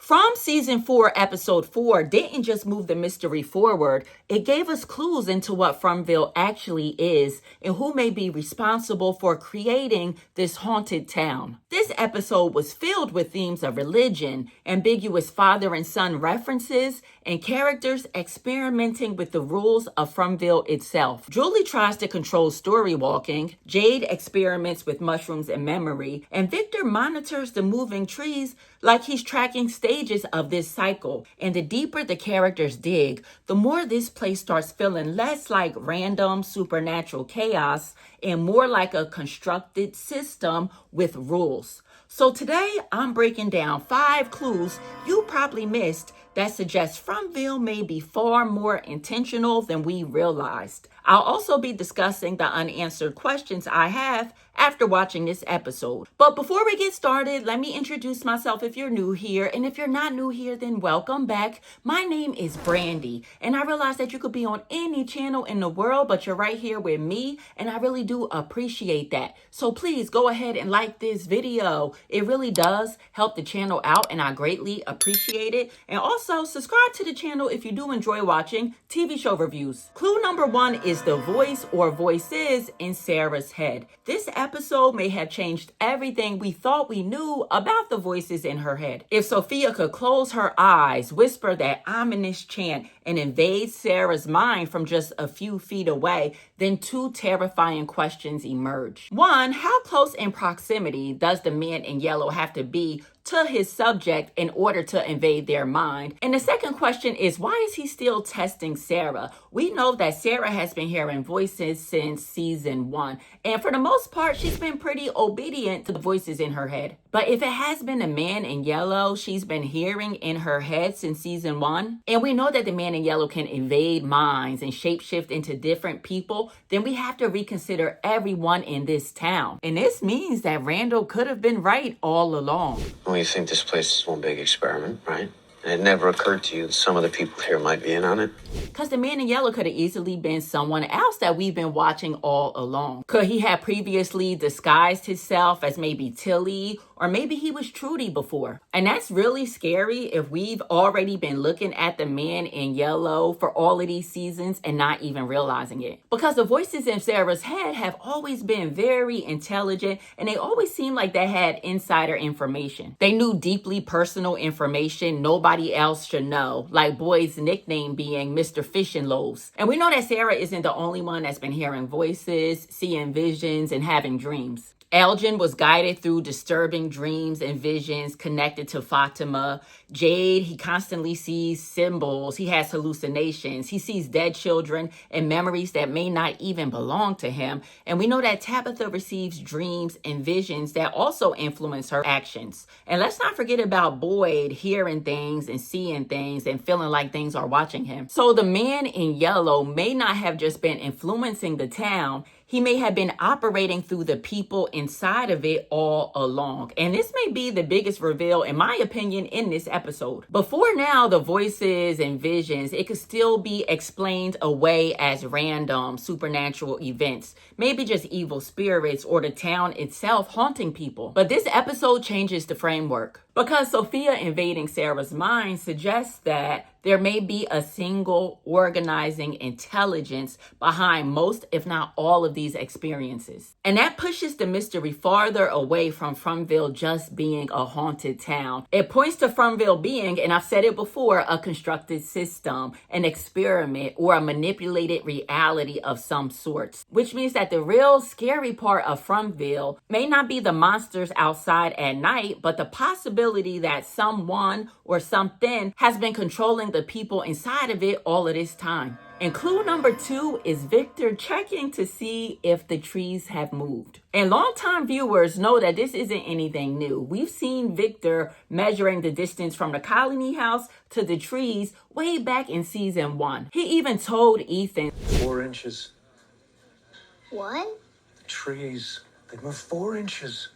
From season 4, episode 4 didn't just move the mystery forward, it gave us clues into what FROMville actually is and who may be responsible for creating this haunted town. This episode was filled with themes of religion, ambiguous father and son references, and characters experimenting with the rules of FROMville itself. Julie tries to control story walking, Jade experiments with mushrooms and memory, and Victor monitors the moving trees like he's tracking stages of this cycle. And the deeper the characters dig, the more this place starts feeling less like random supernatural chaos and more like a constructed system with rules. So today I'm breaking down 5 clues you probably missed that suggest FROMville may be far more intentional than we realized. I'll also be discussing the unanswered questions I have after watching this episode. But before we get started, let me introduce myself if you're new here. And if you're not new here, then welcome back. My name is Brandy, and I realize that you could be on any channel in the world, but you're right here with me, and I really do appreciate that. So please go ahead and like this video. It really does help the channel out, and I greatly appreciate it. And also subscribe to the channel if you do enjoy watching TV show reviews. Clue number 1 is the voice or voices in Sarah's head. This episode may have changed everything we thought we knew about the voices in her head. If Sophia could close her eyes, whisper that ominous chant, and invade Sarah's mind from just a few feet away, then 2 terrifying questions emerge. 1, how close in proximity does the man in yellow have to be to his subject in order to invade their mind? And the second question is, why is he still testing Sarah? We know that Sarah has been hearing voices since season 1, and for the most part, she's been pretty obedient to the voices in her head. But if it has been the man in yellow she's been hearing in her head since season 1, and we know that the man in yellow can invade minds and shapeshift into different people, then we have to reconsider everyone in this town. And this means that Randall could have been right all along. Well, you think this place is one big experiment, right? And it never occurred to you that some of the people here might be in on it? Because the man in yellow could have easily been someone else that we've been watching all along. Could he have previously disguised himself as maybe Tilly, or maybe he was Trudy before? And that's really scary if we've already been looking at the man in yellow for all of these seasons and not even realizing it. Because the voices in Sarah's head have always been very intelligent, and they always seemed like they had insider information. They knew deeply personal information nobody else should know, like Boyd's nickname being Mr. Fish and Loaves. And we know that Sarah isn't the only one that's been hearing voices, seeing visions, and having dreams. Elgin was guided through disturbing dreams and visions connected to Fatima. Jade, he constantly sees symbols. He has hallucinations. He sees dead children and memories that may not even belong to him. And we know that Tabitha receives dreams and visions that also influence her actions. And let's not forget about Boyd hearing things and seeing things and feeling like things are watching him. So the man in yellow may not have just been influencing the town. He may have been operating through the people inside of it all along. And this may be the biggest reveal, in my opinion, in this episode. Before now, the voices and visions, it could still be explained away as random supernatural events. Maybe just evil spirits or the town itself haunting people. But this episode changes the framework. Because Sophia invading Sarah's mind suggests that there may be a single organizing intelligence behind most, if not all, of these experiences. And that pushes the mystery farther away from FROMville just being a haunted town. It points to FROMville being, and I've said it before, a constructed system, an experiment, or a manipulated reality of some sorts. Which means that the real scary part of FROMville may not be the monsters outside at night, but the possibility that someone or something has been controlling the people inside of it all of this time. And clue number 2 is Victor checking to see if the trees have moved. And longtime viewers know that this isn't anything new. We've seen Victor measuring the distance from the colony house to the trees way back in season 1. He even told Ethan, 4 inches. What? The trees, they move 4 inches.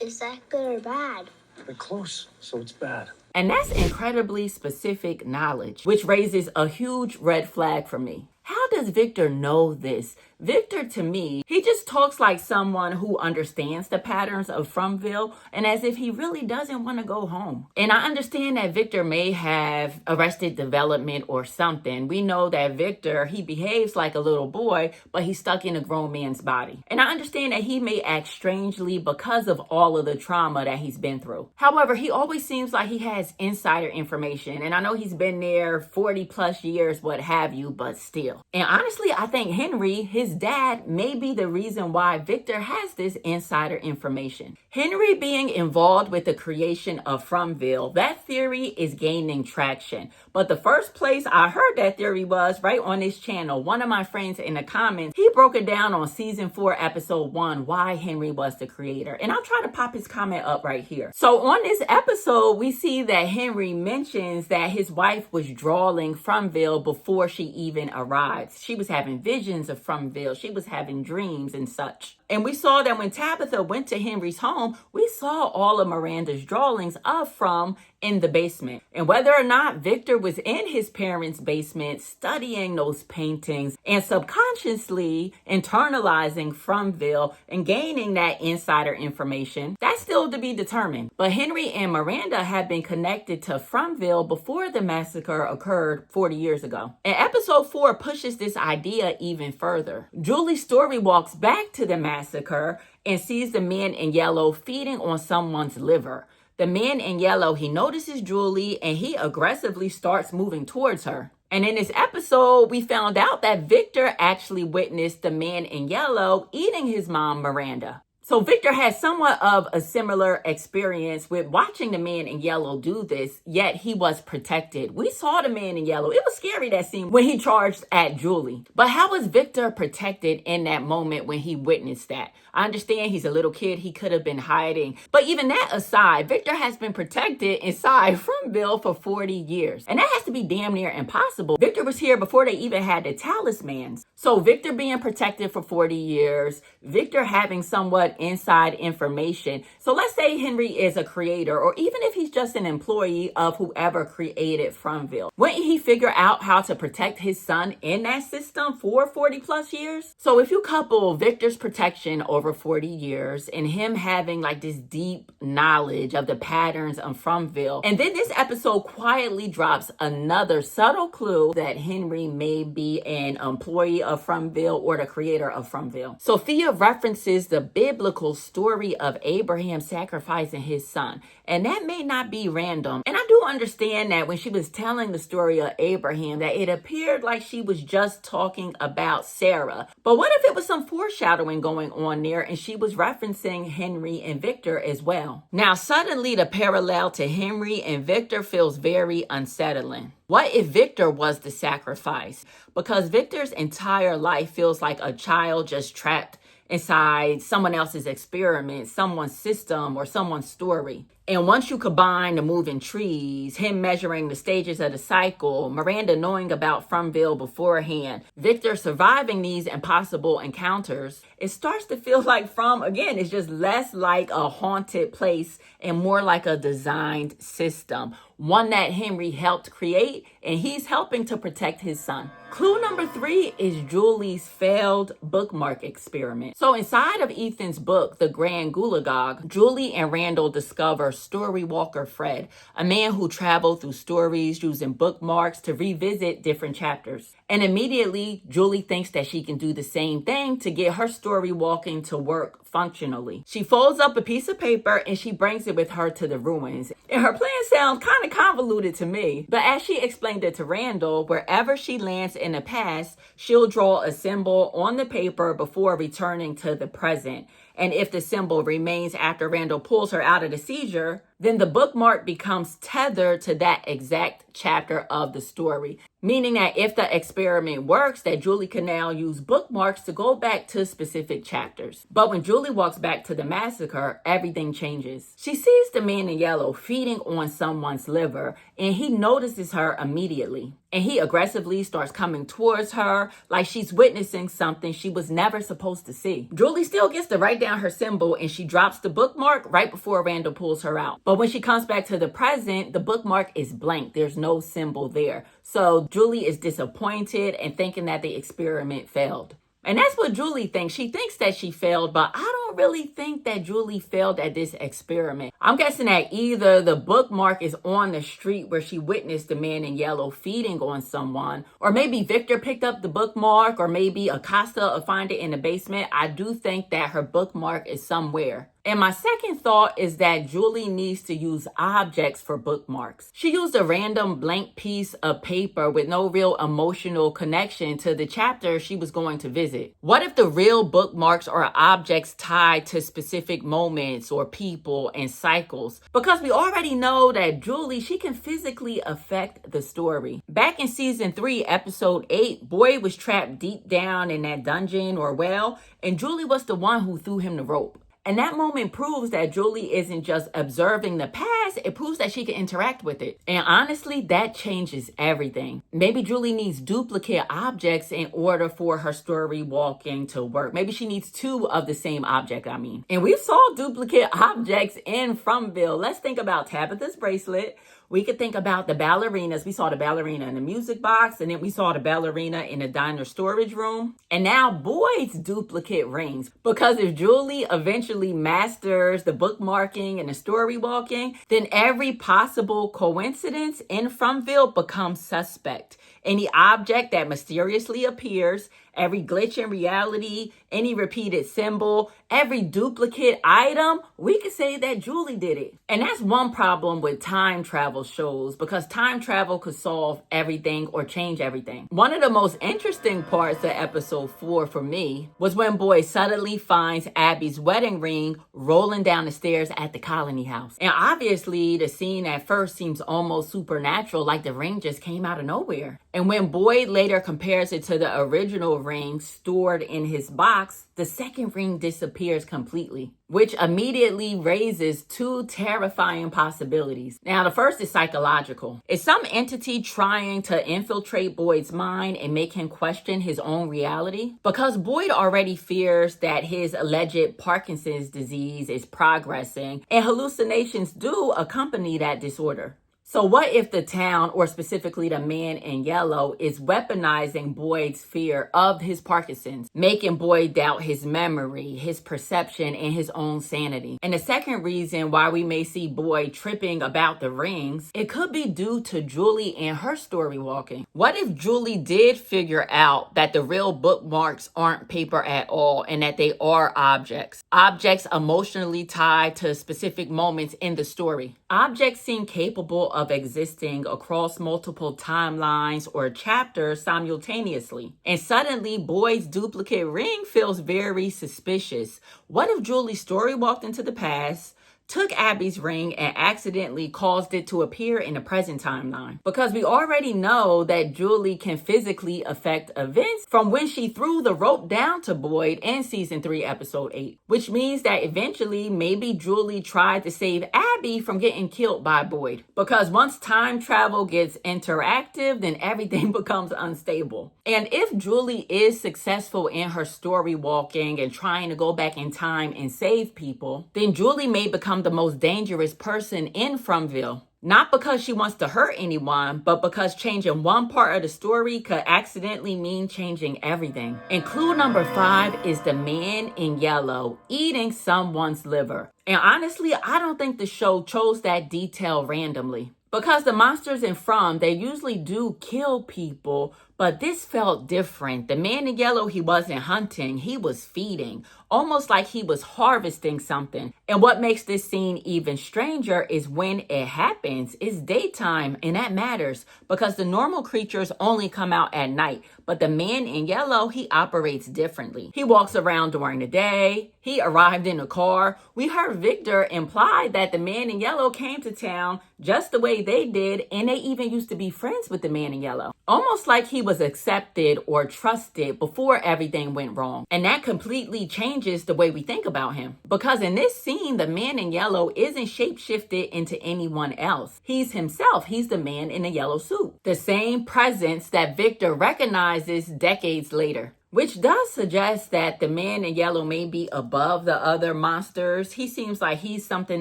Is that good or bad? They're close, so it's bad. And that's incredibly specific knowledge, which raises a huge red flag for me. How does Victor know this? Victor, to me, he just talks like someone who understands the patterns of FROMville and as if he really doesn't want to go home. And I understand that Victor may have arrested development or something. We know that Victor, he behaves like a little boy, but he's stuck in a grown man's body. And I understand that he may act strangely because of all of the trauma that he's been through. However, he always seems like he has insider information. And I know he's been there 40 plus years, what have you, but still. And honestly, I think Henry, his dad, may be the reason why Victor has this insider information. Henry being involved with the creation of FROMville, that theory is gaining traction. But the first place I heard that theory was right on this channel. One of my friends in the comments, he broke it down on season 4, episode 1, why Henry was the creator. And I'll try to pop his comment up right here. So on this episode, we see that Henry mentions that his wife was drawing FROMville before she even arrived. She was having visions of FROMville. She was having dreams and such. And we saw that when Tabitha went to Henry's home, we saw all of Miranda's drawings of From in the basement. And whether or not Victor was in his parents' basement studying those paintings and subconsciously internalizing FROMville and gaining that insider information, that's still to be determined. But Henry and Miranda have been connected to FROMville before the massacre occurred 40 years ago. And episode 4 pushes this idea even further. Julie's story walks back to the massacre and sees the man in yellow feeding on someone's liver. The man in yellow, he notices Julie and he aggressively starts moving towards her. And in this episode, we found out that Victor actually witnessed the man in yellow eating his mom, Miranda. So Victor had somewhat of a similar experience with watching the man in yellow do this, yet he was protected. We saw the man in yellow. It was scary, that scene when he charged at Julie. But how was Victor protected in that moment when he witnessed that? I understand he's a little kid. He could have been hiding. But even that aside, Victor has been protected inside FROMville for 40 years. And that has to be damn near impossible. Victor was here before they even had the talismans. So Victor being protected for 40 years, Victor having somewhat inside information. So let's say Henry is a creator, or even if he's just an employee of whoever created FROMville. Wouldn't he figure out how to protect his son in that system for 40 plus years? So if you couple Victor's protection over 40 years and him having like this deep knowledge of the patterns of FROMville, and then this episode quietly drops another subtle clue that Henry may be an employee of FROMville or the creator of FROMville. Sophia references the biblical story of Abraham sacrificing his son, and that may not be random. And I do understand that when she was telling the story of Abraham, that it appeared like she was just talking about Sarah. But what if it was some foreshadowing going on there and she was referencing Henry and Victor as well? Now, suddenly the parallel to Henry and Victor feels very unsettling. What if Victor was the sacrifice? Because Victor's entire life feels like a child just trapped inside someone else's experiment, someone's system, or someone's story. And once you combine the moving trees, him measuring the stages of the cycle, Miranda knowing about FROMville beforehand, Victor surviving these impossible encounters, it starts to feel like From, again, is just less like a haunted place and more like a designed system. One that Henry helped create, and he's helping to protect his son. Clue number 3 is Julie's failed bookmark experiment. So inside of Ethan's book, The Grand Gulaga, Julie and Randall discover story walker Fred, a man who traveled through stories using bookmarks to revisit different chapters. And immediately, Julie thinks that she can do the same thing to get her story walking to work functionally. She folds up a piece of paper and she brings it with her to the ruins. And her plan sounds kind of convoluted to me, but as she explained it to Randall, wherever she lands in the past, she'll draw a symbol on the paper before returning to the present. And if the symbol remains after Randall pulls her out of the seizure, then the bookmark becomes tethered to that exact chapter of the story. Meaning that if the experiment works, that Julie can now use bookmarks to go back to specific chapters. But when Julie walks back to the massacre, everything changes. She sees the man in yellow feeding on someone's liver, and he notices her immediately. And he aggressively starts coming towards her like she's witnessing something she was never supposed to see. Julie still gets to write down her symbol and she drops the bookmark right before Randall pulls her out. But when she comes back to the present, the bookmark is blank. There's no symbol there. So Julie is disappointed and thinking that the experiment failed. And that's what Julie thinks. She thinks that she failed, but I don't really think that Julie failed at this experiment. I'm guessing that either the bookmark is on the street where she witnessed the man in yellow feeding on someone, or maybe Victor picked up the bookmark, or maybe Acosta will find it in the basement. I do think that her bookmark is somewhere. And my second thought is that Julie needs to use objects for bookmarks. She used a random blank piece of paper with no real emotional connection to the chapter she was going to visit. What if the real bookmarks are objects tied to specific moments or people and cycles? Because we already know that Julie, she can physically affect the story. Back in season 3, episode 8, Boyd was trapped deep down in that dungeon or well, and Julie was the one who threw him the rope. And that moment proves that Julie isn't just observing the past, it proves that she can interact with it. And honestly, that changes everything. Maybe Julie needs duplicate objects in order for her story walking to work. Maybe she needs 2 of the same object, And we saw duplicate objects in FROMville. Let's think about Tabitha's bracelet. We could think about the ballerinas. We saw the ballerina in the music box, and then we saw the ballerina in the diner storage room. And now Boyd's duplicate rings. Because if Julie eventually masters the bookmarking and the story walking, then every possible coincidence in FROMville becomes suspect. Any object that mysteriously appears, every glitch in reality, any repeated symbol, every duplicate item, we could say that Julie did it. And that's one problem with time travel shows, because time travel could solve everything or change everything. One of the most interesting parts of episode 4 for me was when Boyd suddenly finds Abby's wedding ring rolling down the stairs at the Colony House. And obviously the scene at first seems almost supernatural, like the ring just came out of nowhere. And when Boyd later compares it to the original ring stored in his box, the second ring disappears completely, which immediately raises 2 terrifying possibilities. Now, the first is psychological. Is some entity trying to infiltrate Boyd's mind and make him question his own reality? Because Boyd already fears that his alleged Parkinson's disease is progressing, and hallucinations do accompany that disorder. So what if the town, or specifically the man in yellow, is weaponizing Boyd's fear of his Parkinson's, making Boyd doubt his memory, his perception, and his own sanity? And the second reason why we may see Boyd tripping about the rings, it could be due to Julie and her story walking. What if Julie did figure out that the real bookmarks aren't paper at all and that they are objects? Objects emotionally tied to specific moments in the story. Objects seem capable of existing across multiple timelines or chapters simultaneously. And suddenly, Boyd's duplicate ring feels very suspicious. What if Julie's story walked into the past, took Abby's ring, and accidentally caused it to appear in the present timeline? Because we already know that Julie can physically affect events from when she threw the rope down to Boyd in season 3, episode 8, which means that eventually maybe Julie tried to save Abby from getting killed by Boyd. Because once time travel gets interactive, then everything becomes unstable. And if Julie is successful in her story walking and trying to go back in time and save people, then Julie may become the most dangerous person in FROMville. Not because she wants to hurt anyone, but because changing one part of the story could accidentally mean changing everything. And clue number 5 is the man in yellow eating someone's liver. And honestly, I don't think the show chose that detail randomly. Because the monsters in From, they usually do kill people, but this felt different. The man in yellow, he wasn't hunting, he was feeding, almost like he was harvesting something. And what makes this scene even stranger is when it happens, it's daytime, and that matters because the normal creatures only come out at night. But the man in yellow, he operates differently. He walks around during the day. He arrived in a car. We heard Victor imply that the man in yellow came to town just the way they did, and they even used to be friends with the man in yellow. Almost like he was accepted or trusted before everything went wrong. And that completely changes the way we think about him. Because in this scene, the man in yellow isn't shapeshifted into anyone else. He's himself. He's the man in the yellow suit. The same presence that Victor recognizes decades later. which does suggest that the man in yellow may be above the other monsters. He seems like he's something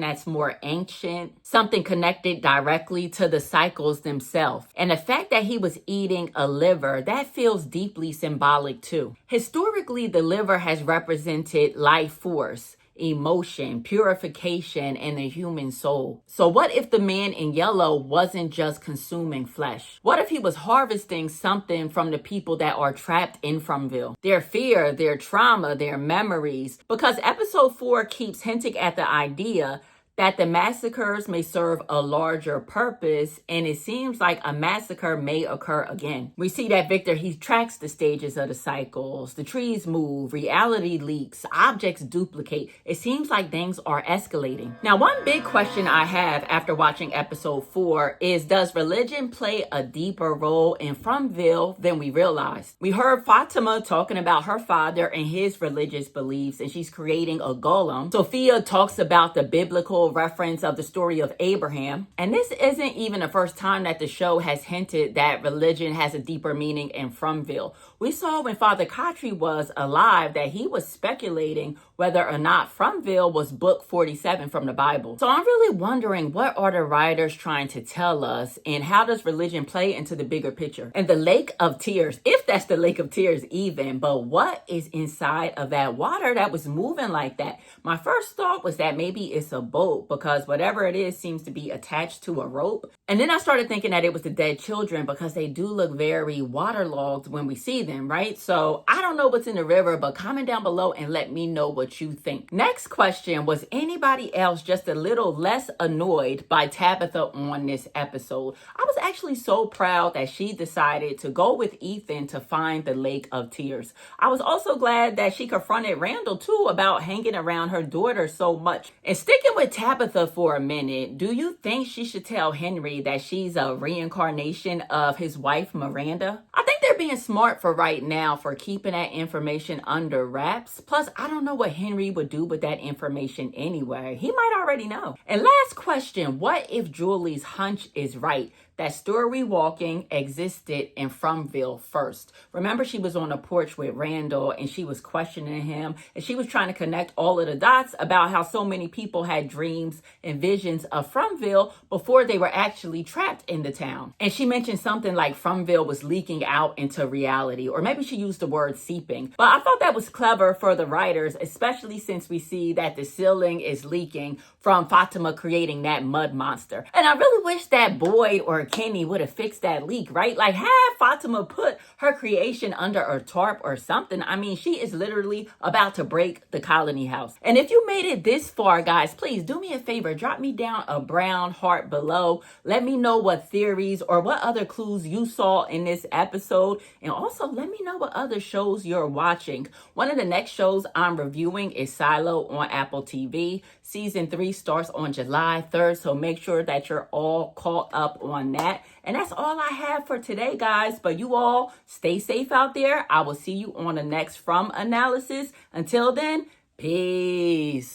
that's more ancient, something connected directly to the cycles themselves. And the fact that he was eating a liver, that feels deeply symbolic too. Historically, the liver has represented life force, emotion, purification, and the human soul. So what if the man in yellow wasn't just consuming flesh? What if he was harvesting something from the people that are trapped in FROMville? Their fear, their trauma, their memories. Because episode 4 keeps hinting at the idea that the massacres may serve a larger purpose, and it seems like a massacre may occur again. We see that Victor, he tracks the stages of the cycles, the trees move, reality leaks, objects duplicate. It seems like things are escalating. Now, one big question I have after watching episode 4 is, does religion play a deeper role in FROMville than we realized? We heard Fatima talking about her father and his religious beliefs, and she's creating a golem. Sophia talks about the biblical reference of the story of Abraham. And this isn't even the first time that the show has hinted that religion has a deeper meaning in FROMville. We saw when Father Khatri was alive that he was speculating whether or not FROMville was book 47 from the Bible. So I'm really wondering, what are the writers trying to tell us, and how does religion play into the bigger picture? And the Lake of Tears, if that's the Lake of Tears even, but what is inside of that water that was moving like that? My first thought was that maybe it's a boat, because whatever it is seems to be attached to a rope. And then I started thinking that it was the dead children, because they do look very waterlogged when we see them, right? So I don't know what's in the river, but comment down below and let me know what you think. Next question, was anybody else just a little less annoyed by Tabitha on this episode? I was actually so proud that she decided to go with Ethan to find the Lake of Tears. I was also glad that she confronted Randall too about hanging around her daughter so much. And sticking with Tabitha for a minute, do you think she should tell Henry that she's a reincarnation of his wife Miranda? I think they're being smart for right now for keeping that information under wraps. Plus, I don't know what Henry would do with that information anyway. He might already know. And last question, what if Julie's hunch is right, that Story Walking existed in FROMville first? Remember, she was on a porch with Randall and she was questioning him, and she was trying to connect all of the dots about how so many people had dreams and visions of FROMville before they were actually trapped in the town. And she mentioned something like FROMville was leaking out into reality, or maybe she used the word seeping. But I thought that was clever for the writers, especially since we see that the ceiling is leaking from Fatima creating that mud monster. And I really wish that Boyd or Kenny would have fixed that leak, right? Like, have Fatima put her creation under a tarp or something. I mean, she is literally about to break the colony house. And if you made it this far, guys, please do me a favor, drop me down a brown heart below. Let me know what theories or what other clues you saw in this episode. And also let me know what other shows you're watching. One of the next shows I'm reviewing is Silo on Apple TV. Season 3 starts on July 3rd, so make sure that you're all caught up on that. And that's all I have for today, guys. But you all stay safe out there. I will see you on the next From Analysis. Until then, peace.